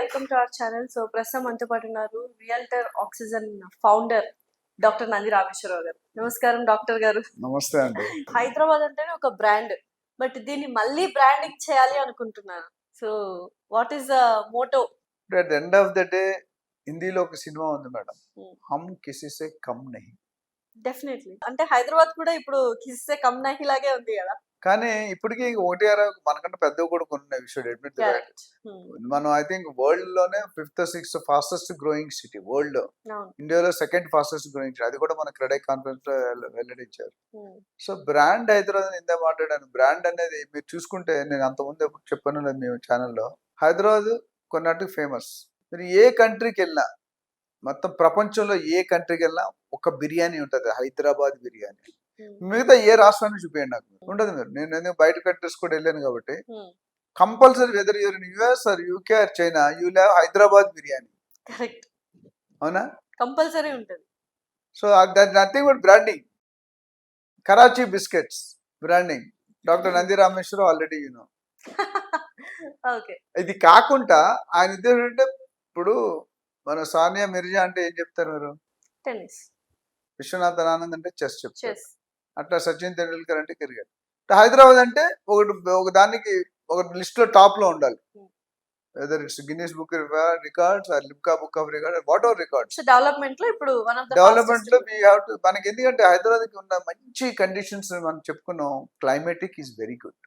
Welcome to our channel. So ప్రస్తుతం మనతో పాటు ఉన్నారు realtor oxygen founder doctor Nandi Rameshwar Rao గారు. నమస్కారం డాక్టర్ గారు. నమస్తే అండి. హైదరాబాద్ అంటేనే ఒక బ్రాండ్, బట్ దీన్ని మళ్ళీ బ్రాండింగ్ చేయాలి అనుకుంటున్నాను. So what is the motto? At the end of the day హిందీలో ఒక సినిమా ఉంది మేడం, హమ్ కిసీ సే కమ్ నహీ. డెఫినెట్లీ అంటే హైదరాబాద్ కూడా ఇప్పుడు కిస్సే కమ్ నహీ లాగే ఉంది కదా. కానీ ఇప్పటికీ ఒకటి అర మనకంటే పెద్దవి కూడా కొన్ని ఉన్నాయి. We should admit that. Correct. మనం ఐ థింక్ వరల్డ్ లోనే 5th or 6th fastest growing city world లో. అవును. ఇండియాలో 2nd ఫాస్టెస్ట్ గ్రోయింగ్ సిటీ, అది కూడా మన క్రెడై కాన్ఫరెన్స్ లో వెల్లడించారు. సో బ్రాండ్ హైదరాబాద్ ఇందా మాట్లాడాను. బ్రాండ్ అనేది మీరు చూసుకుంటే, నేను అంతకుముందు ఎప్పుడు చెప్పాను లేదు మేము ఛానల్లో, హైదరాబాద్ కొన్నాటికి ఫేమస్. మీరు ఏ కంట్రీకి వెళ్ళినా, మొత్తం ప్రపంచంలో ఏ కంట్రీకి వెళ్ళినా ఒక బిర్యానీ ఉంటుంది, హైదరాబాద్ బిర్యానీ. మిగతా ఏ రాష్ట్రాన్ని చూపించండి నాకు ఉండదు. మీరు నేను బయట కంట్రీస్ కూడా వెళ్ళాను కాబట్టి compulsory whether you're in US or UK or China, you have Hyderabad biryani. Correct. అవునా? కంపల్సరీ ఉంటుంది. So that nothing but branding. Karachi biscuits branding, doctor Nandi Rameshwararao already you know. Okay. ఇది కాకుండా ఆయన ఉద్దేశం అంటే, ఇప్పుడు మన సానియా మిర్జా అంటే ఏం చెప్తారు మీరు? టెన్నిస్. విశ్వనాథన్ ఆనంద్ అంటే చెస్ చెప్తారు. చెస్. అట్లా సచిన్ తెండూల్కర్ అంటే క్రికెట్. హైదరాబాద్ అంటే ఒక దానికి ఒక లిస్ట్ లో టాప్ లో ఉండాలి. Whether it's Guinness book records or Limca book of record, whatever records. So development లో ఇప్పుడు వన్ ఆఫ్ ద డెవలప్మెంట్ లో వీ హావ్ టు, మనకి ఎందుకంటే హైదరాబాద్ కి ఉన్న మంచి కండిషన్స్ మనం చెప్పుకున్నాం. Climatic is very good,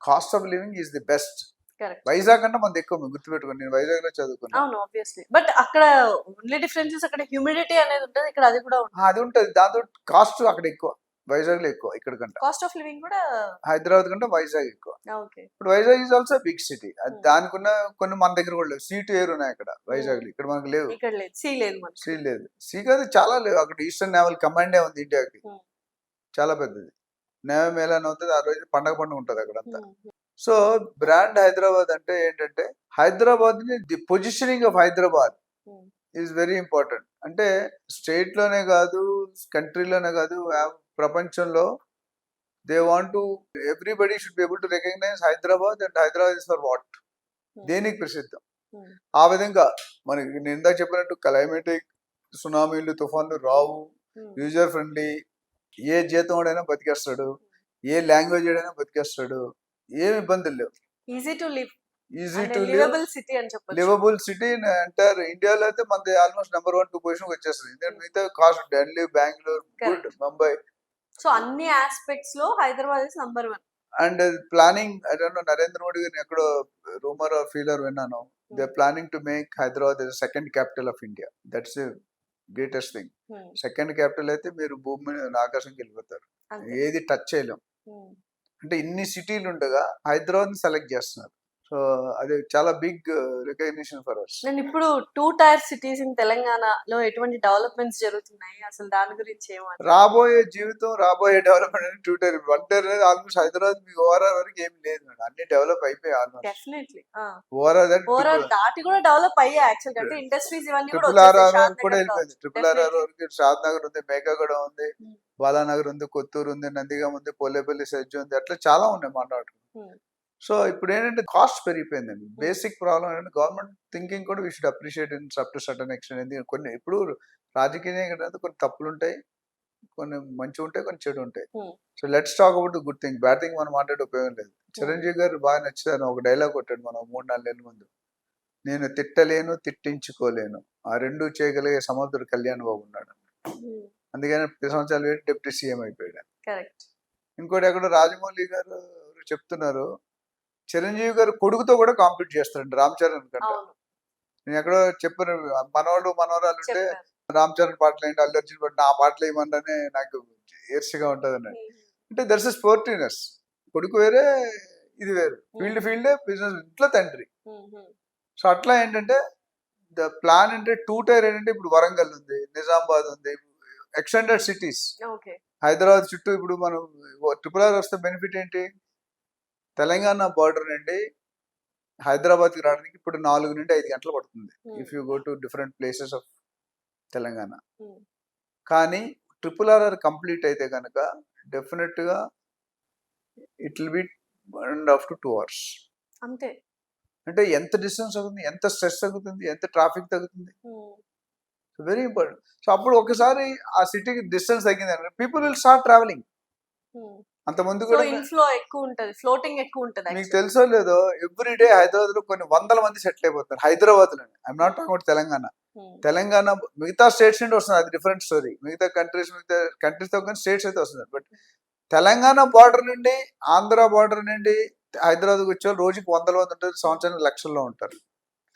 cost of living is the best. Correct. Vizag అంటే మనది ఎక్కువ, గుర్తుపెట్టుకోండి. నేను వైజాగ్ లో చదువుకున్నాను. అవును, ఆబ్వియస్లీ. బట్ అక్కడ ఓన్లీ డిఫరెన్సెస్ అక్కడ హ్యూమిడిటీ అనేది ఉంటుంది, ఇక్కడ అది కూడా ఉంటుంది. అది ఉంటుంది. దాంతో కాస్ట్ అక్కడ ఎక్కువ, వైజాగ్ లో ఎక్కువ ఇక్కడ కంటే. కాస్ట్ ఆఫ్ లివింగ్ కూడా హైదరాబాద్ కంటే వైజాగ్ ఎక్కువ. ఓకే. ఇప్పుడు Vizag is also big city. దానికి ఉన్న కొన్ని మన దగ్గర కూడా లేవు. సీ టు ఎయిర్ ఉన్నాయి అక్కడ వైజాగ్ లో, ఇక్కడ మనకు లేవు. ఇక్కడ లేదు, సీ లేదు మనకి. సీ లేదు, సీ కాదు, చాలా లేవు. అక్కడ ఈస్టర్న్ నేవల్ కమాండే ఉంది ఇండియాకి, చాలా పెద్దది. నేవల్ మేళాన్ అవుతుంది, ఆ రోజు పండగ ఉంటుంది అక్కడ అంతా. సో బ్రాండ్ హైదరాబాద్ అంటే ఏంటంటే, హైదరాబాద్ ని the positioning of Hyderabad is very important. అంటే స్టేట్ లోనే కాదు, కంట్రీలోనే కాదు, ప్రపంచంలో they want to, everybody should be able to recognise Hyderabad. And Hyderabad is for what, దేనికి ప్రసిద్ధం. ఆ విధంగా మనకి నేను ఇందాక చెప్పినట్టు క్లైమేటిక్, సునామీలు, తుఫాన్లు రావు, యూజర్ ఫ్రెండ్లీ, ఏ జీతం వాడైనా బతికేస్తాడు, ఏ లాంగ్వేజ్ వాడైనా బతికేస్తాడు, ఏమి ఇబ్బందులు లేవు. Easy to live, easy to liveable city అని చెప్పొచ్చు. లివబుల్ సిటీ అంటారు. ఇండియాలో అయితే మనది ఆల్మోస్ట్ నెంబర్ 1, 2 పొజిషన్ వచ్చేస్తుంది. ఎందుకంటే మిగతా cost, Delhi, Bengaluru, good, Mumbai. So అన్ని ఆస్పెక్ట్స్ లో Hyderabad is number 1. And planning, I don't know, Narendra Modi గారిని ఎక్కడో రూమర్ ఆర్ ఫీలర్ విన్నాను. They planning to make Hyderabad as second capital of India. That's the greatest thing. Second capital అయితే మీరు భూమి మీద ఆకాశంకి వెళ్ళిపోతారు, ఏది టచ్ చేయలేం. అంటే ఇన్ని సిటీలు ఉండగా హైదరాబాద్ ని సెలెక్ట్ చేస్తున్నారు. సో అది చాలా బిగ్ రికగ్నిషన్ ఫర్ us. నేను ఇప్పుడు 2 tier సిటీస్ ఇన్ తెలంగాణలో ఎటువంటి డెవలప్మెంట్స్ జరుగుతున్నాయి, అసలు దాని గురించి ఏమంటారు? రాబోయే జీవితం, రాబోయే డెవలప్మెంట్ అనేది 2 tier. 1 tier అనేది ఆల్మోస్ట్ హైదరాబాద్ మీ ఓవరాల్ వరకు ఏమి లేదు మేడం, అన్ని డెవలప్ అయిపోయాయి ఆల్మోస్ట్. డెఫినెట్లీ ఓవరాల్ దాటి కూడా డెవలప్ అయ్యాయి యాక్చువల్ గా. అంటే ఇండస్ట్రీస్ ఇవన్నీ కూడా RRR కూడా వెళ్ళిపోయింది. RRR వరకు షాద్ నగర్ ఉంది, మేకాగూడ ఉంది, బాలానగర్ ఉంది, కొత్తూరు ఉంది, నందిగాం ఉంది, పోలేపల్లి, సెజ్జు ఉంది, అట్లా చాలా ఉన్నాయి మాట్లాడు. సో ఇప్పుడు ఏంటంటే కాస్ట్ పెరిగిపోయిందండి. బేసిక్ ప్రాబ్లం ఏంటంటే గవర్నమెంట్ థింకింగ్ కూడా we should appreciate in up to certain extent. ఎందుకంటే కొన్ని ఇప్పుడు రాజకీయంగా కొన్ని తప్పులు ఉంటాయి, కొన్ని మంచి ఉంటాయి, కొన్ని చెడు ఉంటాయి. So let's talk about the good thing. Bad thing మనం మాట్లాడే ఉపయోగం లేదు. చిరంజీవి గారు బాగా నచ్చుతాను, ఒక డైలాగ్ కొట్టాడు మనం 3-4 నెలల ముందు. నేను తిట్టలేను, తిట్టించుకోలేను, ఆ రెండు చేయగలిగే సమర్థుడు కళ్యాణ్ బాబు ఉన్నాడు. అందుకని 10 సంవత్సరాలు డిప్యూటీ సీఎం అయిపోయాడు. ఇంకోటి ఎక్కడో రాజమౌళి గారు చెప్తున్నారు, చిరంజీవి గారు కొడుకుతో కూడా కాంపీట్ చేస్తారండి రామ్ చరణ్ కంటే. నేను ఎక్కడో చెప్పాను, మనవాళ్ళు మనవరాలు ఉంటే రామ్ చరణ్ పాటలు ఏంటి, అల్లు అర్జున్ పాటలు, నా పాటలు ఏమన్నానే నాకు ఈర్ష్యగా ఉంటుంది అన్నాడు. అంటే దట్స్ ఎ స్పోర్టివ్నెస్. కొడుకు వేరే, ఇది వేరు, ఫీల్డే బిజినెస్, ఇంట్లో తండ్రి. సో అట్లా ఏంటంటే ద ప్లాన్ అంటే 2 tier ఏంటంటే, ఇప్పుడు వరంగల్ ఉంది, నిజామాబాద్ ఉంది, ఎక్స్టెండెడ్ సిటీస్. హైదరాబాద్ చుట్టూ ఇప్పుడు మనం RRR వస్తే బెనిఫిట్ ఏంటి, తెలంగాణ బార్డర్ నుండి హైదరాబాద్కి రావడానికి ఇప్పుడు 4 నుండి 5 గంటలు పడుతుంది if you go to different places of Telangana. కానీ RRR కంప్లీట్ అయితే కనుక డెఫినెట్గా it will be 1.5 to 2 hours. అంతే. అంటే ఎంత డిస్టెన్స్ అవుతుంది, ఎంత స్ట్రెస్ తగ్గుతుంది, ఎంత ట్రాఫిక్ తగ్గుతుంది, వెరీ ఇంపార్టెంట్. సో అప్పుడు ఒకసారి ఆ సిటీకి డిస్టెన్స్ తగ్గింది, పీపుల్ విల్ స్టార్ట్ ట్రావెలింగ్. అంత ముందు సో కూడా ఇన్ఫ్లో ఎక్కువ ఉంటది, ఫ్లోటింగ్ ఎక్కువ ఉంటది మీకు actually. తెలుసో లేదో, ఎవ్రీడే హైదరాబాద్ లో కొన్ని వందల మంది సెటిల్ అయిపోతారు హైదరాబాద్ లో. I'm not talking about Telangana. Hmm. Telangana మిగతా స్టేట్స్ నుండి వస్తుంది, అది డిఫరెంట్ స్టోరీ. మిగతా కంట్రీస్ తో కానీ స్టేట్స్ అయితే వస్తుంది. బట్ తెలంగాణ బార్డర్ నుండి, ఆంధ్ర బార్డర్ నుండి హైదరాబాద్కి వచ్చే వాళ్ళు రోజుకి వందల మంది ఉంటారు, సంవత్సరానికి లక్షల్లో ఉంటారు.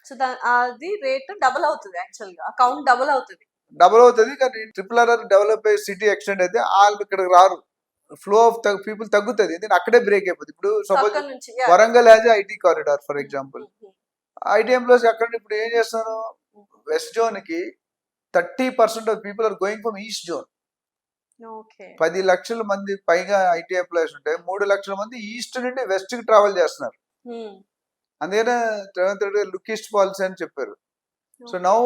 సో అది రేట్ డబుల్ అవుతుంది యాక్చువల్ గా, అకౌంట్ డబుల్ అవుతుంది. డబుల్ అవుతుంది. కానీ RRR డెవలప్ అయ్యే సిటీ ఎక్స్టెండ్ అయితే వాళ్ళు ఇక్కడికి రారు, ఫ్లో ఆఫ్ పీపుల్ తగ్గుతుంది, ఎందుకంటే అక్కడే బ్రేక్ అయిపోతుంది. ఇప్పుడు సో సపోజ్ అక్కడ నుంచి yeah. Warangal as IT corridor for example. Hmm. IT employees అక్కడ ఇప్పుడు ఏం చేస్తారు, వెస్ట్ జోన్ కి 30% of people are going from east zone. Okay. 10 లక్షల మంది పైగా ఐటీ ఎంప్లాయీస్ ఉంటే 3 లక్షల మంది ఈస్ట్ నుండి వెస్ట్ కి ట్రావెల్ చేస్తున్నారు. Hmm. అందుకనే రేవంత్ రెడ్డి గారు లుక్ ఈస్ట్ పాలసీ అని చెప్పారు. So Okay. నౌ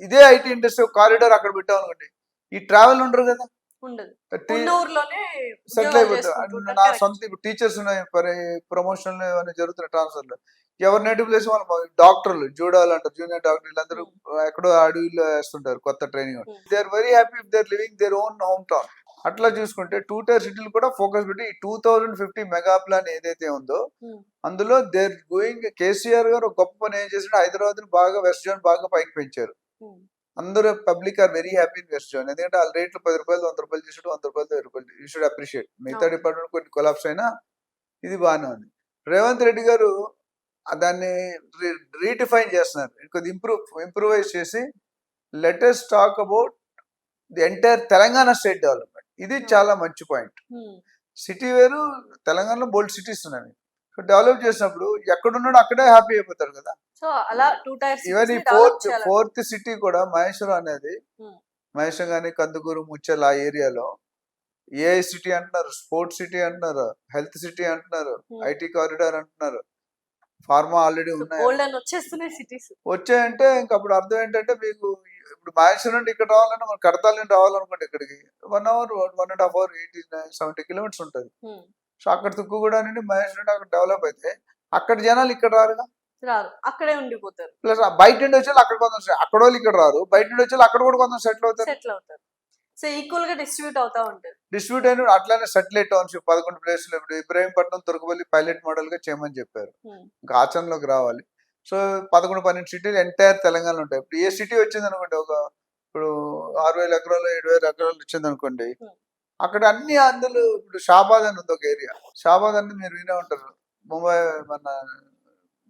ఇదే ఐటీ ఇండస్ట్రీ కారిడార్ అక్కడ పెట్టాం అనుకోండి, ఈ ట్రావెల్ ఉండరు కదా, ఉండదు, 30 ఉన్న ఊర్లోనే సెటిల్ ఉద్యోగాలు అయిపోతారు. చేసుకుంటూ నా ఉంటారు. సొంత ఇప్పుడు టీచర్స్ ఉన్నాయి, ప్రమోషన్ ఏమైనా జరుగుతున్నాయి ట్రాన్స్ఫర్లు, ఎవరి నేటివ్ ప్లేస్ వాళ్ళు డాక్టర్లు, జూడాలు అంటారు, జూనియర్ డాక్టర్, వీళ్ళందరూ ఎక్కడో అడవిలో వేస్తుంటారు కొత్త training. They are very happy if they are living their own home town. అట్లా చూసుకుంటే 2 టైర్ సిటీలు కూడా ఫోకస్ పెట్టి ఈ 2050 మెగా ప్లాన్ ఏదైతే ఉందో Hmm. అందులో దేర్ గోయింగ్. కేసీఆర్ గారు ఒక గొప్ప పని ఏం చేశాడు, హైదరాబాద్ ని బాగా వెస్ట్ జోన్ బాగా పైకి పెంచారు. Hmm. అందరూ public are very happy in west zone, ఎందుకంటే వాళ్ళ రేట్లు 10 రూపాయలు 100 రూపాయలు చేసాడు, 100 రూపాయలు 10 రూపాయలు. You should appreciate. మిగతా Okay. డిపార్ట్మెంట్ కొన్ని కొలాప్స్ అయినా ఇది బాగానే ఉంది. రేవంత్ రెడ్డి గారు దాన్ని రీడిఫైన్ చేస్తున్నారు, కొద్ది ఇంప్రూవైజ్ చేసి latest talk about the entire Telangana state development. ఇది చాలా మంచి పాయింట్. Hmm. సిటీ వేరు, తెలంగాణలో బోల్డ్ సిటీస్ ఉన్నాయి. సో డెవలప్ చేసినప్పుడు ఎక్కడున్నాడో అక్కడే హ్యాపీ అయిపోతారు కదా. సో అలా 2 టైర్స్ ఈవెన్ ఈ ఫోర్త్ సిటీ కూడా మహేశ్వరం అనేది, Hmm. మహేశ్వరం కానీ కందుకూరు, ముచ్చల్ ఆ ఏరియాలో ఏఐ సిటీ అంటున్నారు, స్పోర్ట్స్ సిటీ అంటున్నారు, హెల్త్ సిటీ అంటున్నారు, Hmm. ఐటీ కారిడార్ అంటున్నారు, ఫార్మా ఆల్రెడీ ఉన్నాయి. గోల్డ్ అని వచ్చేస్తున్నాయి సిటీస్. వచ్చాయంటే ఇంకా అప్పుడు అర్థం ఏంటంటే, మీకు ఇప్పుడు మహేశ్వరం నుండి ఇక్కడ రావాలంటే మనం కడతాల నుండి రావాలనుకోండి, ఇక్కడికి 1 అవర్ 1.5 అవర్ 70 కిలోమీటర్స్ ఉంటుంది. సో అక్కడ తుక్కుగూడ నుండి మహేశ్వరం నుండి అక్కడ డెవలప్ అయితే అక్కడ జనాలు ఇక్కడ రారుగా, రారు, అక్కడే ఉండిపోతారు, ప్లస్ బయట నుండి వచ్చి అక్కడ కొంత అక్కడ వాళ్ళు ఇక్కడ రారు, బయట నుండి వచ్చి అక్కడ కూడా కొంత సెటిల్ అవుతారు. సెటిల్ అవుతారు. సో ఈక్వల్ గా డిస్ట్రిబ్యూట్ అవుతా ఉంటుంది. డిస్ట్రిబ్యూట్ అయిన అట్లానే సెటిలైట్ టౌన్షిప్ 11 ప్లేస్లు ఇప్పుడు ఇబ్రాహీంపట్నం, తురకపల్లి పైలట్ మోడల్ గా చేయమని చెప్పారు. Hmm. ఇంకా ఆచరణలోకి రావాలి. సో 11-12 సిటీలు ఎంటైర్ తెలంగాణ ఉంటాయి. ఇప్పుడు ఏ సిటీ వచ్చింది అనుకోండి, ఇప్పుడు 6,000 ఎకరాలు 7,000 ఎకరాలు వచ్చింది అనుకోండి, Hmm. అక్కడ అన్ని అందులో ఇప్పుడు షాబాద్ అని ఉంది ఒక ఏరియా. షాబాద్ అంటే మీరు వినే ఉంటారు, ముంబై మన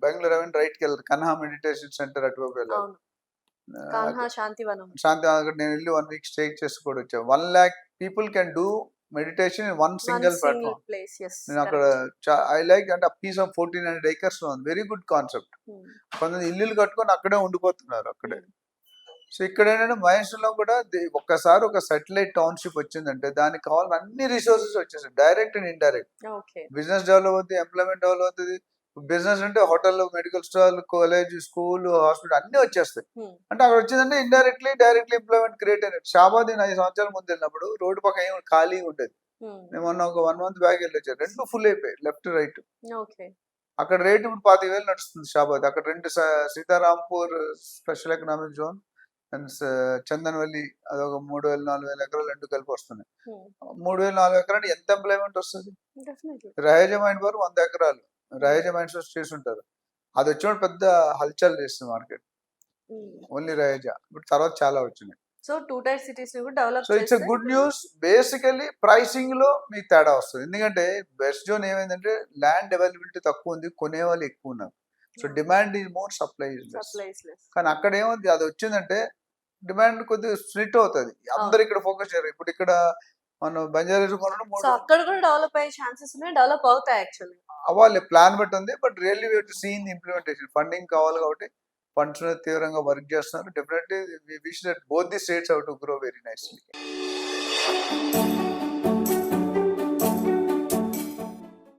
బెంగళూరు అవన్నీ రైట్కి వెళ్ళారు, కన్హా మెడిటేషన్ సెంటర్ అటువైపు వెళ్ళారు. అవును, కాన్హా శాంతివనం. శాంతి అక్కడ నేను వెళ్ళి 1 వీక్ స్టే చేసి కూడా వచ్చాను. 1 lakh people can do meditation in one single platform. Place. yes, నేను అక్కడ ఐ లైక్ అంటే ఆ పీస్ ఆఫ్ 1400 acres లో ఉంది, వెరీ గుడ్ కాన్సెప్ట్. కొంతమంది ఇల్లులు కట్టుకొని అక్కడే ఉండిపోతున్నారు అక్కడే. సో ఇక్కడ ఏంటంటే మహేశ్వరంలో కూడా ఒక్కసారి ఒక సాటిలైట్ టౌన్షిప్ వచ్చిందంటే దానికి కావాలని అన్ని రిసోర్సెస్ వచ్చేసాయి, direct and indirect. Okay. Business develop అవుతుంది, ఎంప్లాయ్మెంట్ డెవలప్ అవుతుంది. బిజినెస్ అంటే hotel, medical store, college, school, hospital అన్ని వచ్చేస్తాయి. అంటే అక్కడ వచ్చిందంటే ఇండైరెక్ట్లీ డైరెక్ట్లీ ఎంప్లాయ్మెంట్ క్రియేట్ అయినట్టు. షాబాద్ నేను 5 సంవత్సరాల ముందు వెళ్ళినప్పుడు రోడ్డు పక్కన ఏమి ఖాళీగా ఉండేది. మేము మొన్న ఒక 1 month బ్యాక్ వెళ్ళి వచ్చాను, 2 ఫుల్ అయిపోయాయి లెఫ్ట్ రైట్. ఓకే. అక్కడ రేట్ ఇప్పుడు 25,000 నడుస్తుంది షాబాద్. అక్కడ 2 Sitarampur special economic zone and Chandanvalli అదొక 3,000-4,000 ఎకరాలు 2 కలిపి వస్తున్నాయి. 3,000-4,000 ఎకరాలు ఎంత ఎంప్లాయ్మెంట్ వస్తుంది? రహేజా మైండ్ వారు 100 ఎకరాలు రహేజా మైండ్స్ చేసి ఉంటారు. అది వచ్చినప్పుడు పెద్ద హల్చల్ చేస్తుంది మార్కెట్, ఓన్లీ రహేజా. ఇప్పుడు తర్వాత చాలా వచ్చినాయి. సో 2 టైర్ సిటీస్ ని కూడా develop so it's a good news. Basically pricing లో మీకు తేడా వస్తుంది, ఎందుకంటే వెస్ట్ జోన్ ఏమైందంటే ల్యాండ్ అవైలబిలిటీ తక్కువ ఉంది, కొనేవాళ్ళు ఎక్కువ ఉన్నారు. So demand is more, supply is less. కానీ అక్కడ ఏముంది, అది వచ్చిందంటే డిమాండ్ కొద్దిగా స్ప్లిట్ అవుతుంది, అందరు ఇక్కడ ఫోకస్ చేయరు. ఇప్పుడు ఇక్కడ మనం బంజారా కొనడం అక్కడ కూడా డెవలప్ అయ్యే ఛాన్సెస్ ఉన్నాయి, డెవలప్ అవుతాయి యాక్చువల్లీ. అవ్వాలి, ప్లాన్ బట్టి ఉంది. But really we have to see in implementation. Funding కావాలి కాబట్టి ఫండ్స్ మీద తీవ్రంగా వర్క్ చేస్తున్నారు. Definitely we wish that both the states have to grow very nicely.